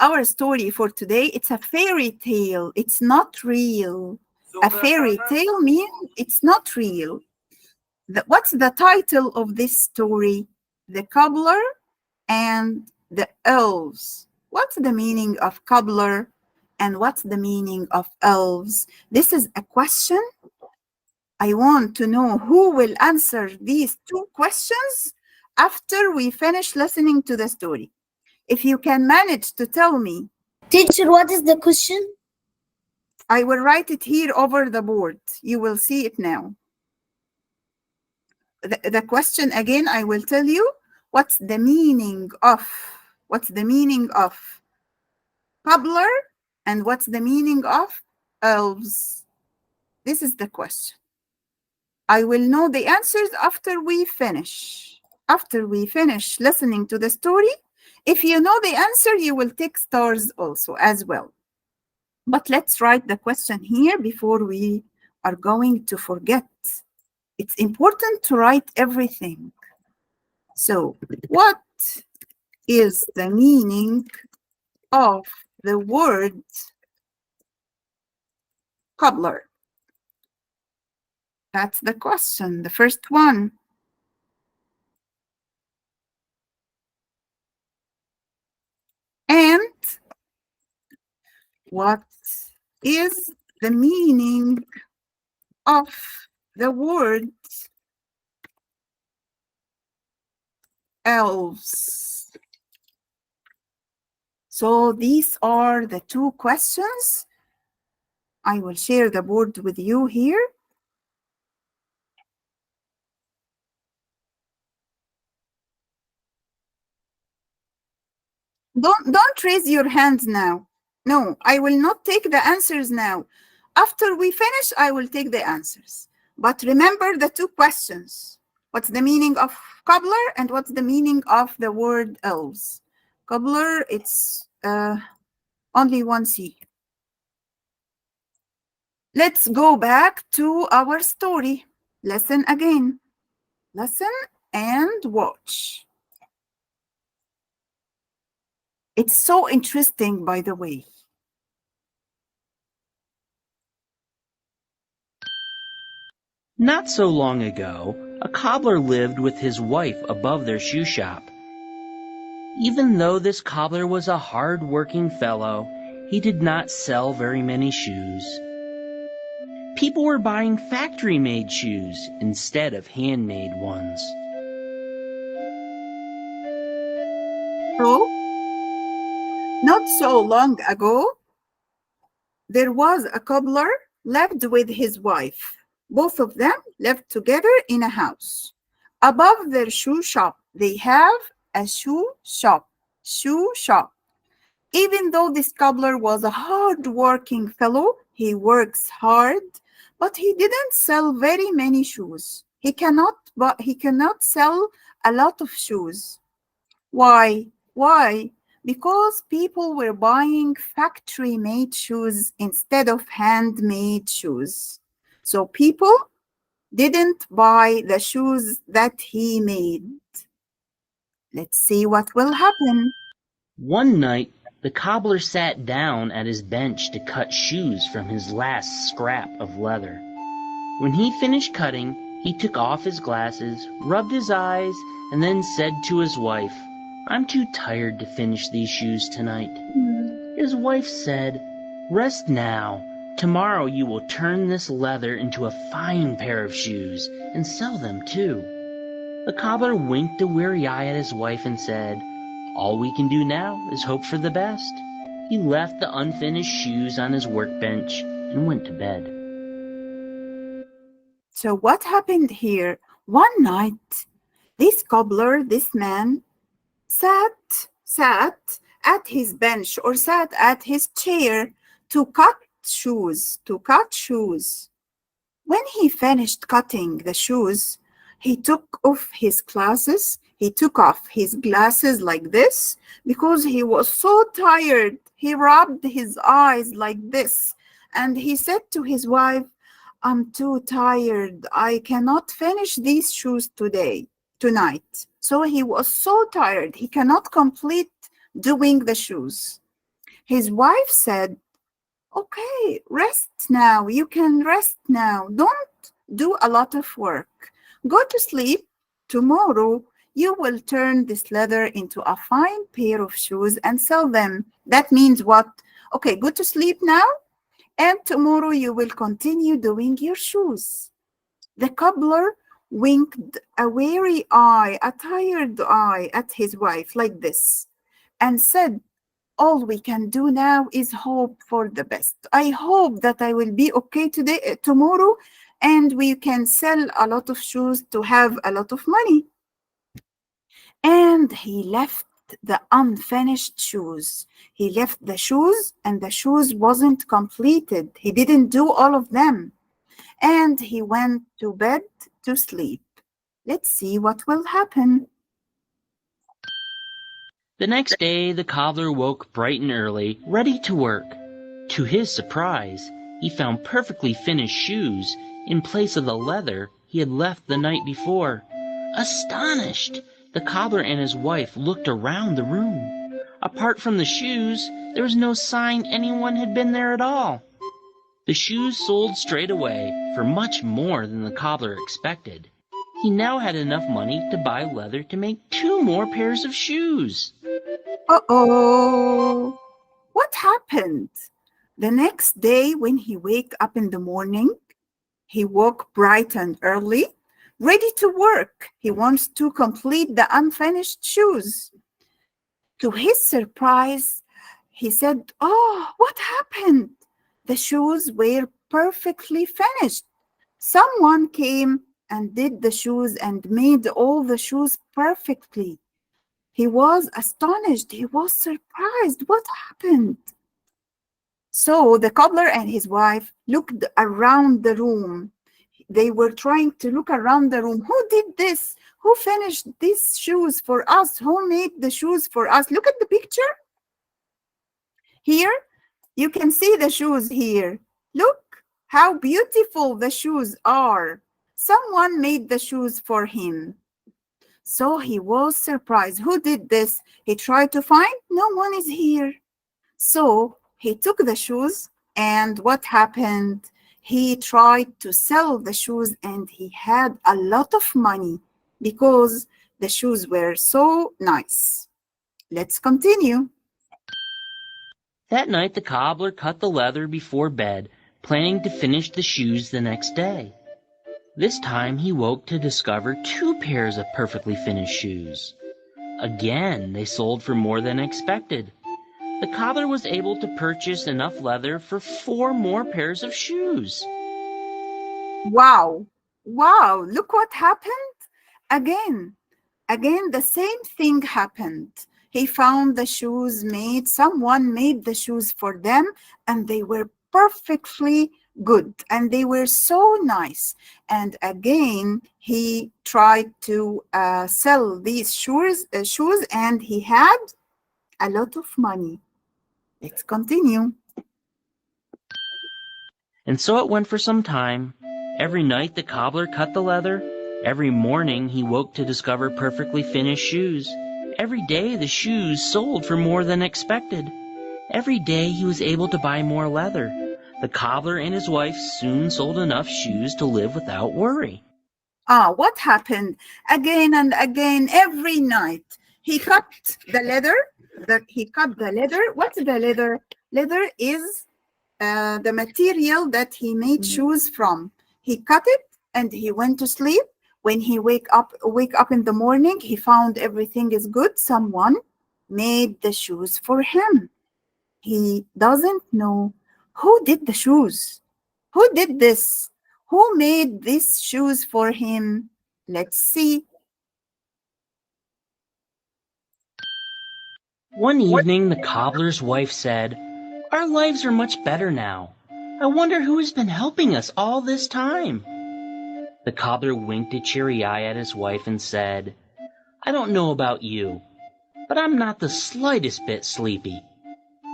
our story for today, it's a fairy tale. It's not real. A fairy tale means it's not real. What's the title of this story? The Cobbler and the Elves. What's the meaning of Cobbler and what's the meaning of elves? This is a question. I want to know who will answer these two questions after we finish listening to the story. If you can manage to tell me. Teacher, what is the question? I will write it here over the board. You will see it now. The question again, I will tell you. What's the meaning of Cobbler and what's the meaning of elves? This is the question. I will know the answers after we finish. After we finish listening to the story, if you know the answer, you will take stars also as well. But let's write the question here before we are going to forget. It's important to write everything. So, what is the meaning of the word cobbler? That's the question, the first one. And what is the meaning of the word elves? So these are the two questions. I will share the board with you here. Don't raise your hands now. No, I will not take the answers now. After we finish, I will take the answers. But remember the two questions. What's the meaning of cobbler and what's the meaning of the word elves? Cobbler, it's only one C. Let's go back to our story. Listen again. Listen and watch. It's so interesting, by the way. Not so long ago, a cobbler lived with his wife above their shoe shop. Even though this cobbler was a hard-working fellow, he did not sell very many shoes. People were buying factory-made shoes instead of handmade ones. So, not so long ago, there was a cobbler lived with his wife. Both of them lived together in a house. Above their shoe shop, they have a shoe shop. Even though this cobbler was a hard-working fellow, he works hard, but he didn't sell very many shoes. He cannot sell a lot of shoes. Why? Because people were buying factory-made shoes instead of handmade shoes. So people didn't buy the shoes that he made. Let's see what will happen. One night, the cobbler sat down at his bench to cut shoes from his last scrap of leather. When he finished cutting, he took off his glasses, rubbed his eyes, and then said to his wife, "I'm too tired to finish these shoes tonight." His wife said, "Rest now. Tomorrow you will turn this leather into a fine pair of shoes and sell them too." The cobbler winked a weary eye at his wife and said, "All we can do now is hope for the best." He left the unfinished shoes on his workbench and went to bed. So what happened here? One night, this cobbler, this man, sat at his bench or sat at his chair to cut shoes. When he finished cutting the shoes, he took off his glasses. He took off his glasses like this because he was so tired. He rubbed his eyes like this and he said to his wife, "I'm too tired. I cannot finish these shoes tonight." So he was so tired. He cannot complete doing the shoes. His wife said, okay, rest now. You can rest now. Don't do a lot of work. Go to sleep. Tomorrow, you will turn this leather into a fine pair of shoes and sell them. That means what? Okay, go to sleep now, and tomorrow you will continue doing your shoes. The cobbler winked a weary eye, a tired eye at his wife like this, and said, all we can do now is hope for the best. I hope that I will be okay tomorrow, and we can sell a lot of shoes to have a lot of money. And he left the unfinished shoes. He left the shoes, and the shoes wasn't completed. He didn't do all of them. And he went to bed to sleep. Let's see what will happen. The next day, the cobbler woke bright and early, ready to work. To his surprise, he found perfectly finished shoes in place of the leather he had left the night before. Astonished, the cobbler and his wife looked around the room. Apart from the shoes, there was no sign anyone had been there at all. The shoes sold straight away for much more than the cobbler expected. He now had enough money to buy leather to make 2 more pairs of shoes. Uh-oh, what happened? The next day when he woke up in the morning, he woke bright and early, ready to work. He wants to complete the unfinished shoes. To his surprise, he said, oh, what happened? The shoes were perfectly finished. Someone came and did the shoes and made all the shoes perfectly. He was astonished. He was surprised. What happened? So the cobbler and his wife looked around the room. They were trying to look around the room. Who did this? Who finished these shoes for us? Who made the shoes for us? Look at the picture. Here, you can see the shoes here. Look how beautiful the shoes are. Someone made the shoes for him. So he was surprised. Who did this? He tried to find. No one is here. So he took the shoes, and what happened? He tried to sell the shoes, and he had a lot of money because the shoes were so nice. Let's continue. That night, the cobbler cut the leather before bed, planning to finish the shoes the next day. This time, he woke to discover 2 pairs of perfectly finished shoes. Again, they sold for more than expected. The cobbler was able to purchase enough leather for 4 more pairs of shoes. Wow. Wow. Look what happened. Again, the same thing happened. He found the shoes made. Someone made the shoes for them, and they were perfectly good, and they were so nice. And again, he tried to sell these shoes, and he had a lot of money. Let's continue. And so it went for some time. Every night the cobbler cut the leather. Every morning he woke to discover perfectly finished shoes. Every day the shoes sold for more than expected. Every day he was able to buy more leather. The cobbler and his wife soon sold enough shoes to live without worry. What happened? Again and again, every night, he cut the leather. What's the leather? Leather is the material that he made shoes from. He cut it and he went to sleep. When he wake up in the morning, he found everything is good. Someone made the shoes for him. He doesn't know who did the shoes. Who did this? Who made these shoes for him? Let's see. One evening the cobbler's wife said, "Our lives are much better now. I wonder who has been helping us all this time." The cobbler winked a cheery eye at his wife and said, "I don't know about you, but I'm not the slightest bit sleepy.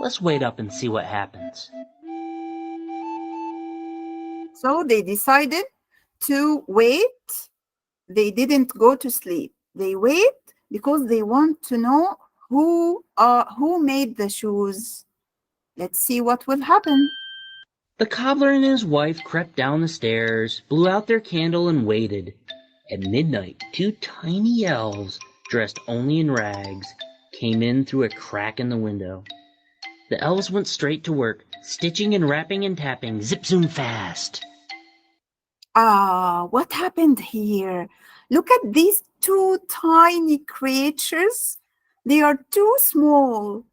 Let's wait up and see what happens." So they decided to wait. They didn't go to sleep. They wait because they want to know who made the shoes. Let's see what will happen. The cobbler and his wife crept down the stairs, blew out their candle, and waited. At midnight, 2 tiny elves, dressed only in rags, came in through a crack in the window. The elves went straight to work, stitching and wrapping and tapping, zip-zoom fast. What happened here? Look at these 2 tiny creatures. They are too small.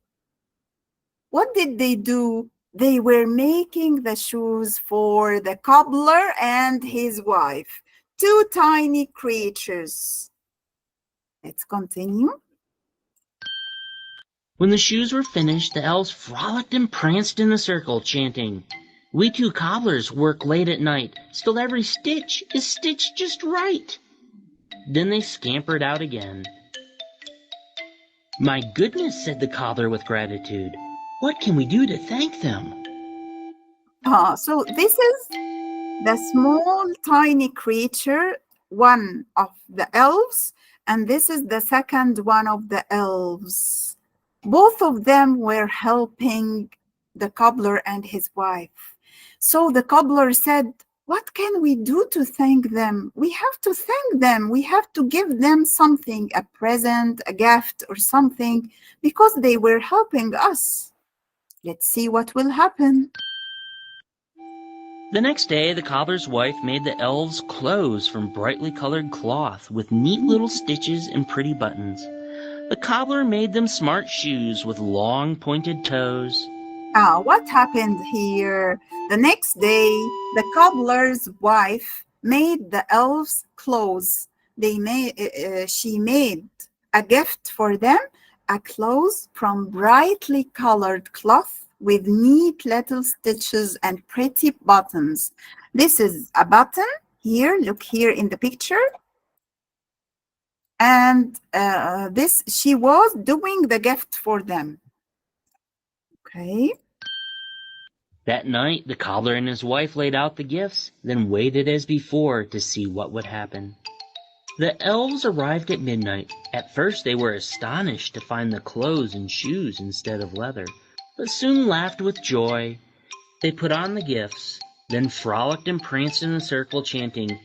What did they do? They were making the shoes for the cobbler and his wife. 2 tiny creatures. Let's continue. When the shoes were finished, the elves frolicked and pranced in a circle, chanting, "We 2 cobblers work late at night, still every stitch is stitched just right." Then they scampered out again. "My goodness," said the cobbler with gratitude. "What can we do to thank them?" So this is the small tiny creature, one of the elves, and this is the second one of the elves. Both of them were helping the cobbler and his wife. So the cobbler said, "What can we do to thank them? We have to thank them. We have to give them something, a present, a gift, or something, because they were helping us." Let's see what will happen. The next day, the cobbler's wife made the elves clothes from brightly colored cloth with neat little stitches and pretty buttons. The cobbler made them smart shoes with long pointed toes. What happened here? The next day, the cobbler's wife made the elves clothes. She made a gift for them, a clothes from brightly colored cloth with neat little stitches and pretty buttons. This is a button here. Look here in the picture. And she was doing the gift for them. Okay. That night, the cobbler and his wife laid out the gifts, then waited as before to see what would happen. The elves arrived at midnight. At first, they were astonished to find the clothes and shoes instead of leather, but soon laughed with joy. They put on the gifts, then frolicked and pranced in a circle, chanting,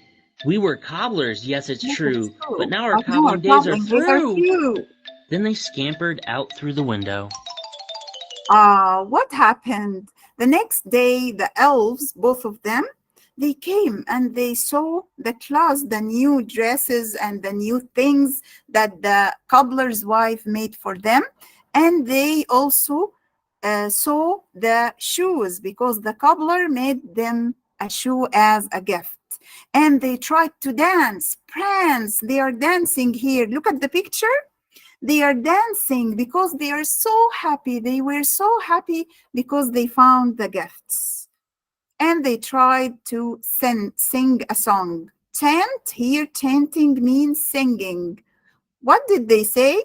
"We were cobblers, yes, it's true, but now our cobbling days are through." Then they scampered out through the window. What happened? The next day, the elves, both of them, they came and they saw the clothes, the new dresses and the new things that the cobbler's wife made for them. And they also saw the shoes, because the cobbler made them a shoe as a gift. And they tried to dance, prance. They are dancing here. Look at the picture. They are dancing because they are so happy. They were so happy because they found the gifts. And they tried to sing a song. Chant, here chanting means singing. What did they say?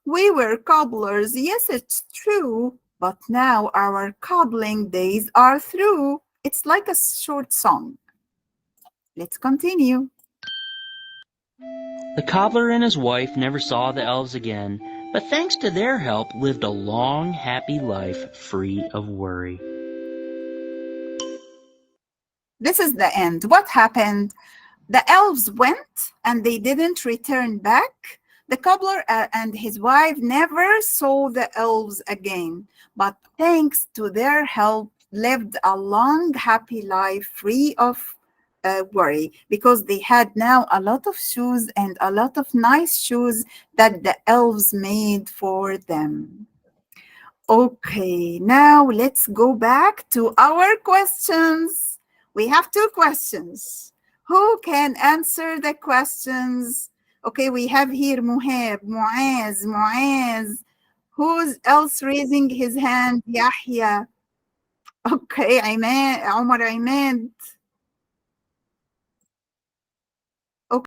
"We were cobblers, yes, it's true, but now our cobbling days are through." It's like a short song. Let's continue. The cobbler and his wife never saw the elves again, but thanks to their help, lived a long, happy life free of worry. This is the end. What happened? The elves went and they didn't return back. The cobbler and his wife never saw the elves again, but thanks to their help, lived a long, happy life free of worry, because they had now a lot of shoes and a lot of nice shoes that the elves made for them. Okay, now let's go back to our questions. We have 2 questions. Who can answer the questions? Okay, we have here Muhab, Muaz. Who's else raising his hand? Yahya. Okay, Omar Imad.